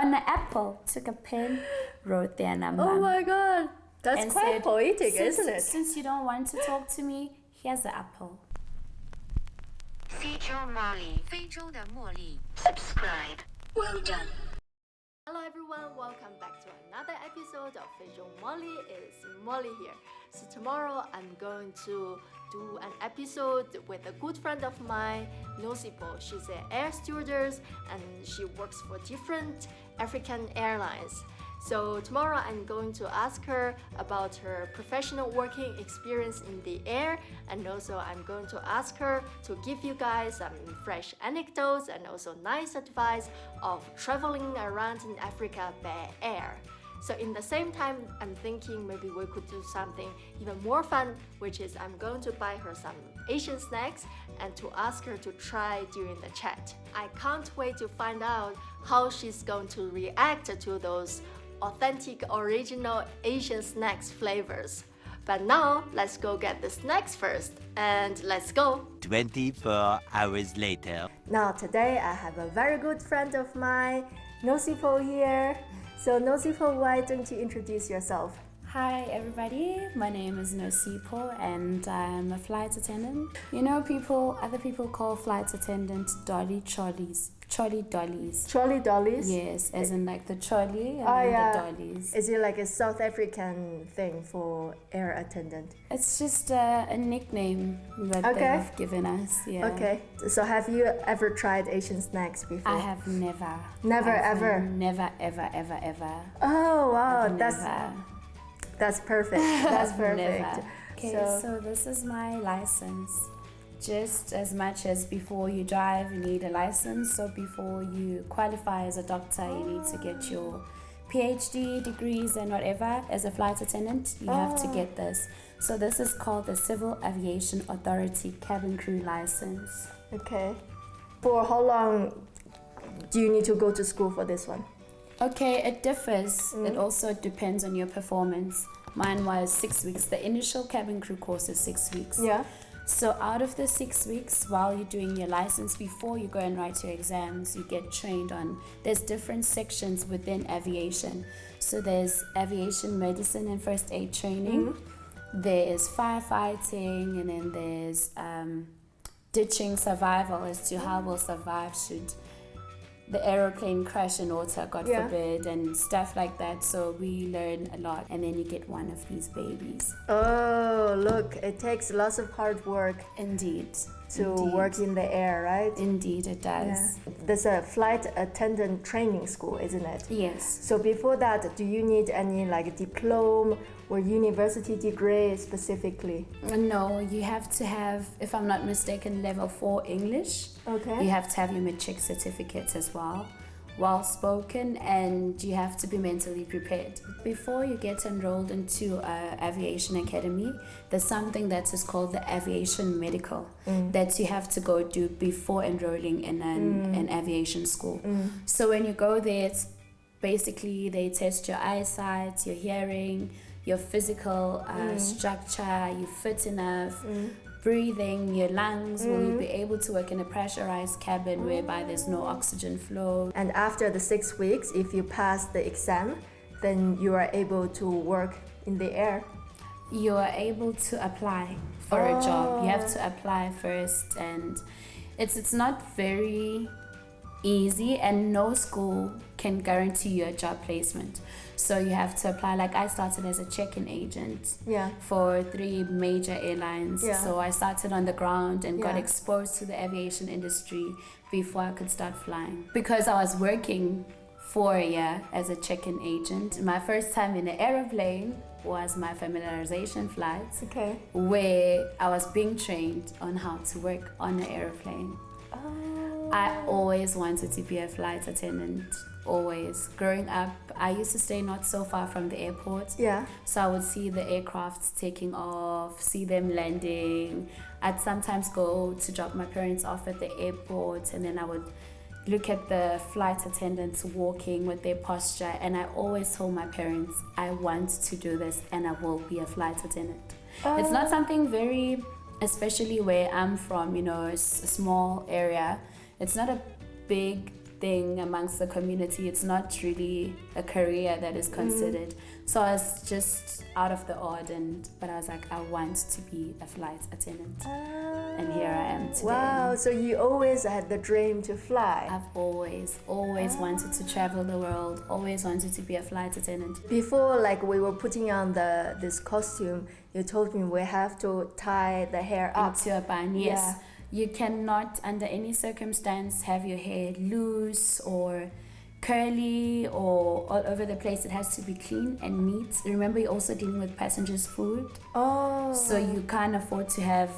on an apple, took a pen, wrote their number. Oh my god, that's and quite said, poetic, isn't it? Since you don't want to talk to me, here's the apple. Fyjo Molly, 非洲的茉莉. Subscribe. Well done. Hello everyone, welcome back to another episode of Fyjo Molly. It's Molly here. So tomorrow I'm going to do an episode with a good friend of mine, Nosipho. She's an air stewardess and she works for different African airlines. So tomorrow I'm going to ask her about her professional working experience in the air, and also I'm going to ask her to give you guys some fresh anecdotes and also nice advice of traveling around in Africa by air. So in the same time, I'm thinking maybe we could do something even more fun, which is I'm going to buy her some Asian snacks and to ask her to try during the chat. I can't wait to find out how she's going to react to those authentic original Asian snacks flavors. But now let's go get the snacks first, and let's go. 24 hours later. Now today I have a very good friend of mine, Nosipho here. So Nosipho, why don't you introduce yourself? Hi everybody, my name is Nosipho and I'm a flight attendant. You know, other people call flight attendant dolly trolleys. Trolley dollies. Trolley dollies? Yes, as in like the trolley and then the dollies. Is it like a South African thing for air attendant? It's just a nickname that they've given us. Yeah. Okay. So have you ever tried Asian snacks before? I have never. Never ever? Never ever. Oh wow, Never. that's perfect. That's perfect. Never. Okay, so this is my license. Just as much as before you drive, you need a license. So before you qualify as a doctor, you need to get your PhD degrees and whatever. As a flight attendant, you have to get this. So this is called the Civil Aviation Authority Cabin Crew License. Okay. For how long do you need to go to school for this one? Okay, it differs. It also depends on your performance. Mine was 6 weeks. The initial cabin crew course is 6 weeks. Yeah. So out of the 6 weeks, while you're doing your license, before you go and write your exams, you get trained on, there's different sections within aviation. So there's aviation medicine and first aid training. There is firefighting, and then there's ditching survival as to how we'll survive should the aeroplane crash in water, God forbid, and stuff like that. So we learn a lot, and then you get one of these babies. Oh, look, it takes lots of hard work. Indeed. To work in the air, right? Indeed, it does. Yeah. There's a flight attendant training school, isn't it? Yes. So before that, do you need any like diploma or university degree specifically? No, you have to have, if I'm not mistaken, level 4 English. Okay. You have to have your matric certificates as well spoken, and you have to be mentally prepared. Before you get enrolled into aviation academy, there's something that is called the aviation medical that you have to go do before enrolling in an aviation school. So when you go there, it's basically they test your eyesight, your hearing, your physical structure, you fit enough, breathing, your lungs, will you be able to work in a pressurized cabin whereby there's no oxygen flow. And after the 6 weeks, if you pass the exam, then you are able to work in the air. You are able to apply for a job. You have to apply first, and it's not very easy, and no school can guarantee you a job placement. So you have to apply. Like I started as a check-in agent for 3 major airlines. So I started on the ground and got exposed to the aviation industry before I could start flying. Because I was working for a year as a check-in agent, my first time in an aeroplane was my familiarization flight, where I was being trained on how to work on an airplane. I always wanted to be a flight attendant, always. Growing up, I used to stay not so far from the airport. So I would see the aircrafts taking off, see them landing. I'd sometimes go to drop my parents off at the airport, and then I would look at the flight attendants walking with their posture, and I always told my parents, I want to do this and I will be a flight attendant. It's not something very, especially where I'm from, you know, it's a small area. It's not a big thing amongst the community. It's not really a career that is considered. So I was just out of the odd, but I was like, I want to be a flight attendant. And here I am today. Wow, so you always had the dream to fly. I've always wanted to travel the world, always wanted to be a flight attendant. Before, like, we were putting on this costume, you told me we have to tie the hair up. Into a bun, yes. Yeah. You cannot, under any circumstance, have your hair loose or curly or all over the place. It has to be clean and neat. Remember, you're also dealing with passengers' food. Oh. So you can't afford to have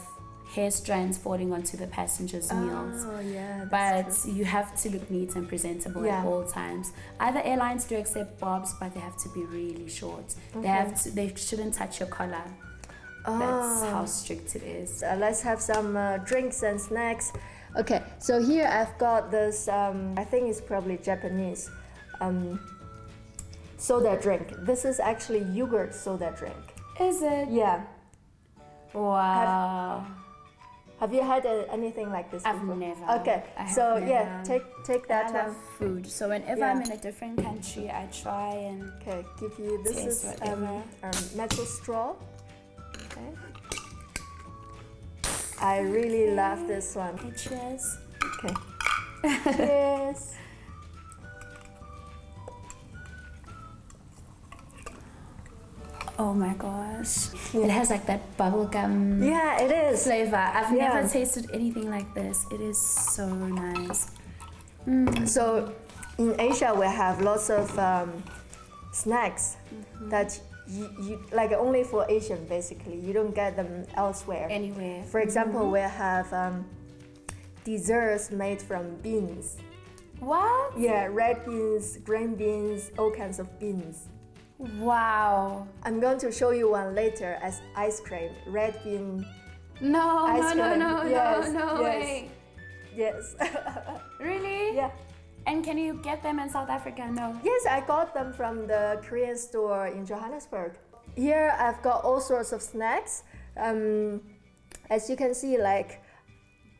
hair strands falling onto the passengers' meals. Oh, yeah. But true. you have to look neat and presentable at all times. Other airlines do accept bobs, but they have to be really short. Okay. They shouldn't touch your collar. That's how strict it is. Let's have some drinks and snacks. Okay, so here I've got this, I think it's probably Japanese, soda drink. This is actually yogurt soda drink. Is it? Yeah. Wow. Have you had anything like this before? I've never. Okay, so yeah, take that I one. love food. So whenever I'm in a different country, I try and give you, this is metal straw. Okay. I really love this one. Okay, cheers. Okay. Cheers. Oh my gosh. It has like that bubblegum it is. flavor. I've never tasted anything like this. It is so nice. So in Asia we have lots of snacks that you like only for Asian basically. You don't get them elsewhere. Anywhere. For example, we have desserts made from beans. What? Yeah, red beans, green beans, all kinds of beans. Wow. I'm going to show you one later as ice cream. Red bean. No, ice cream. no way. Yes. Really? Yeah. And can you get them in South Africa? No. Yes, I got them from the Korean store in Johannesburg. Here I've got all sorts of snacks. As you can see, like,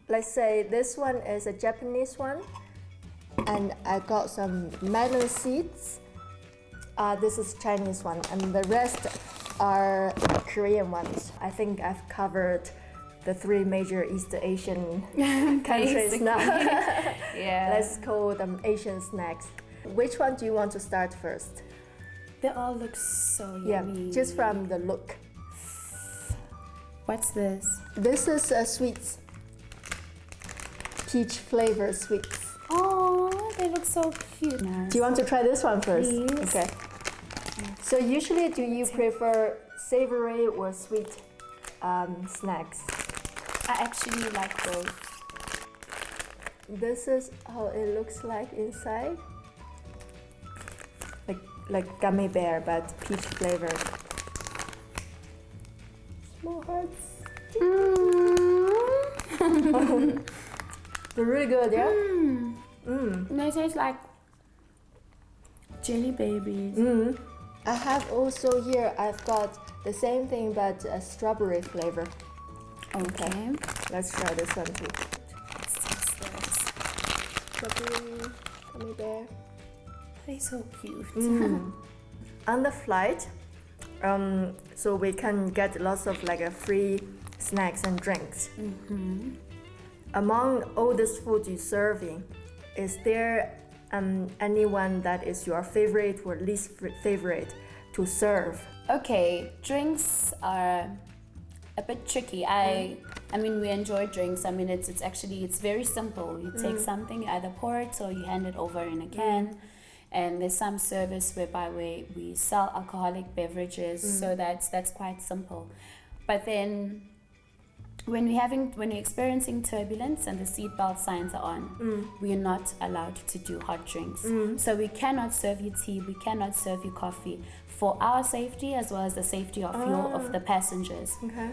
let's say this one is a Japanese one. And I got some melon seeds. This is Chinese one. And the rest are Korean ones. I think I've covered the 3 major East Asian countries now. Yeah. Let's call them Asian snacks. Which one do you want to start first? They all look so yummy. Yeah, just from the look. What's this? This is sweets. Peach flavor sweets. Oh, they look so cute. Nice. Do you want to try this one first? Please. Okay. So usually do you prefer savory or sweet snacks? I actually like both. This is how it looks like inside. Like gummy bear, but peach flavored. Small hearts. They're really good, yeah? They taste like jelly babies. I have also here, I've got the same thing but a strawberry flavor. Okay. Let's try this one too. Let's taste this. Strawberry, gummy bear. They're so cute. On the flight, so we can get lots of like free snacks and drinks. Among all this food you're serving, is there anyone that is your favorite or least favorite to serve? Okay, drinks are a bit tricky. I mean, we enjoy drinks. I mean, it's very simple. You take something, you either pour it or you hand it over in a can. And there's some service whereby we sell alcoholic beverages, so that's quite simple. But then when we're experiencing turbulence and the seatbelt signs are on, we are not allowed to do hot drinks. So we cannot serve you tea, we cannot serve you coffee, for our safety as well as the safety of the passengers. Okay.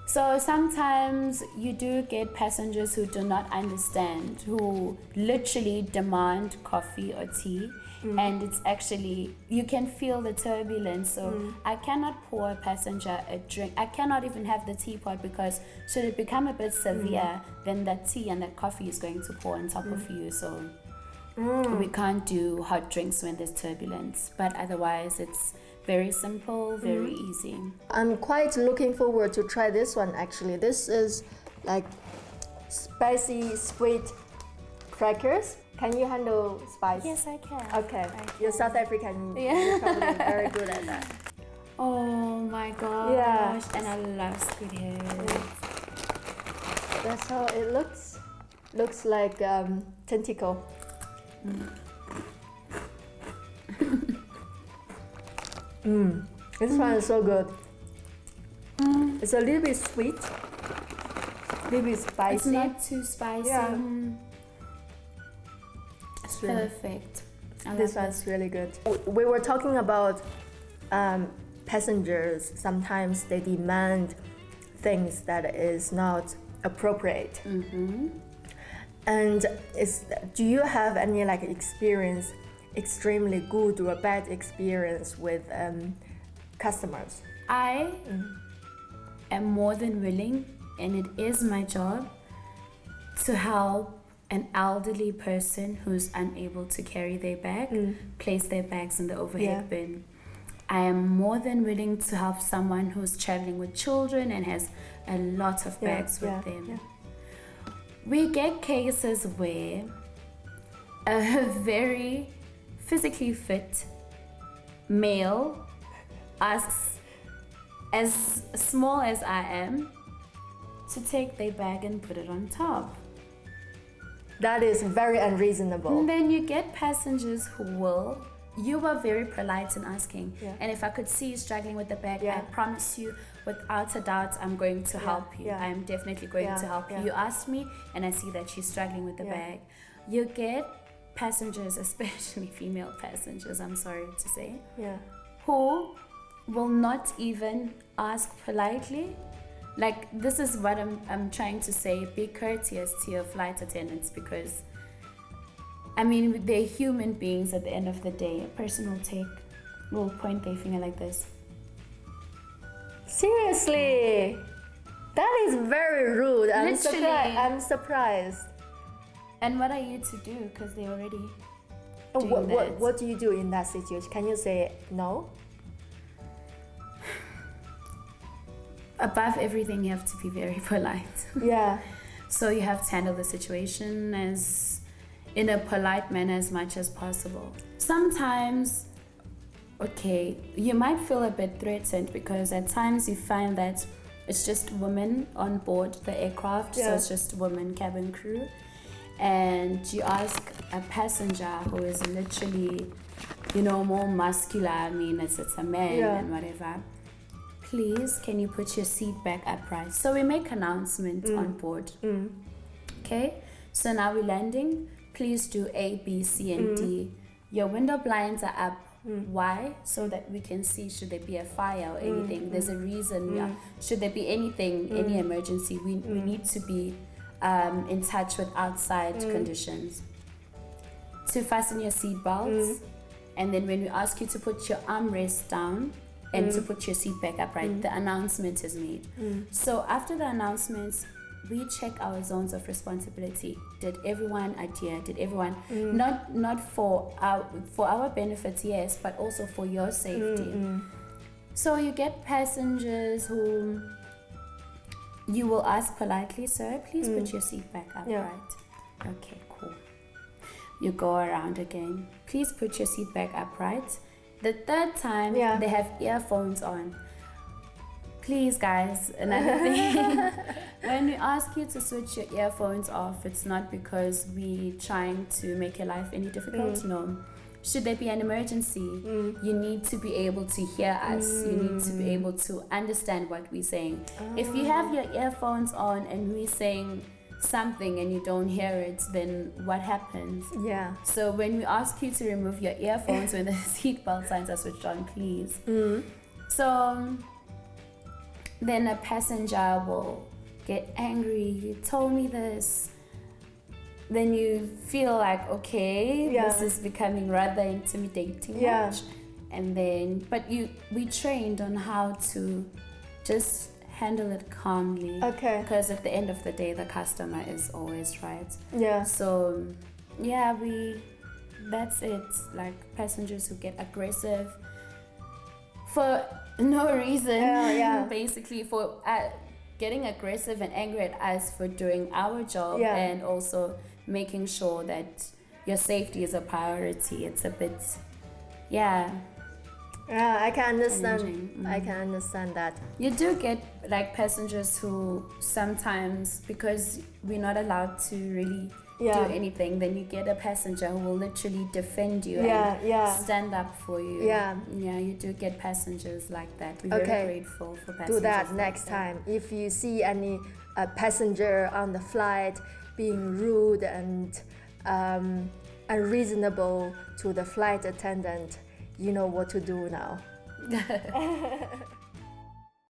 So sometimes you do get passengers who do not understand, who literally demand coffee or tea, and it's actually, you can feel the turbulence. So I cannot pour a passenger a drink. I cannot even have the teapot, because should it become a bit severe, then that tea and that coffee is going to pour on top of you. So We can't do hot drinks when there's turbulence, but otherwise it's very simple, very easy. I'm quite looking forward to try this one actually. This is like spicy sweet crackers. Can you handle spice? Yes, I can. Okay. I You're can. South African. Yeah. You're probably very good at that. Oh my gosh. Yeah. And I love squid head. That's how it looks. Looks like tentacle. This one is so good. It's a little bit sweet, a little bit spicy. It's not too spicy. Yeah. It's really- perfect. I This love one's really good. We were talking about passengers. Sometimes they demand things that is not appropriate. And do you have any like experience, extremely good or bad experience with customers? I am more than willing, and it is my job, to help an elderly person who's unable to carry their bag, place their bags in the overhead bin. I am more than willing to help someone who's traveling with children and has a lot of bags with them. Yeah. We get cases where a very physically fit male asks, as small as I am, to take their bag and put it on top. That is very unreasonable. And then you get passengers who will. You were very polite in asking. Yeah. And if I could see you struggling with the bag, Yeah. I promise you, without a doubt, I'm going to help you. Yeah. I'm definitely going to help you. Yeah. You asked me, and I see that she's struggling with the bag. You get passengers, especially female passengers, I'm sorry to say, Yeah. who will not even ask politely. Like, this is what I'm trying to say. Be courteous to your flight attendants, because I mean, they're human beings at the end of the day. A person will point their finger like this. Seriously, that is very rude. Literally. I'm surprised. And what are you to do? Because they already doing that. What do you do in that situation? Can you say no? Above everything, you have to be very polite. Yeah. So you have to handle the situation as in a polite manner as much as possible. Sometimes, okay, you might feel a bit threatened because at times you find that it's just women on board the aircraft, so it's just women cabin crew. And you ask a passenger who is literally, more muscular, I mean, it's a man and whatever, please, can you put your seat back upright? So we make announcements on board. Okay, so now we're landing. Please do A, B, C, and D. Your window blinds are up. Why? So that we can see should there be a fire or anything. There's a reason. Should there be anything, any emergency, we need to be in touch with outside conditions. To fasten your seat belts, and then when we ask you to put your armrest down and to put your seat back upright, the announcement is made. So after the announcements, we check our zones of responsibility. Did everyone adhere? Did everyone not for our benefit, yes, but also for your safety. So you get passengers who you will ask politely, sir, please put your seat back upright. Okay, cool. You go around again. Please put your seat back upright. The third time, they have earphones on. Please, guys, another thing. When we ask you to switch your earphones off, it's not because we're trying to make your life any difficult. No. Should there be an emergency, you need to be able to hear us. You need to be able to understand what we're saying. If you have your earphones on and we're saying something and you don't hear it, then what happens? Yeah. So when we ask you to remove your earphones when the seatbelt signs are switched on, please. So then a passenger will get angry. You told me this. Then you feel like, okay, this is becoming rather intimidating. Much. And then, but we trained on how to just handle it calmly. Okay. Because at the end of the day, the customer is always right. Yeah. So, yeah, we that's it. Like passengers who get aggressive for no reason. Yeah. Basically, for getting aggressive and angry at us for doing our job, Yeah. and also making sure that your safety is a priority. It's a bit, Yeah, I can understand. Challenging. I can understand that. You do get like passengers who sometimes, because we're not allowed to really Yeah. do anything, then you get a passenger who will literally defend you Yeah, and yeah. stand up for you. Yeah. Yeah, you do get passengers like that. We're Okay. very grateful for passengers. Do that like next that. time. If you see any passenger on the flight being rude and unreasonable to the flight attendant, you know what to do now.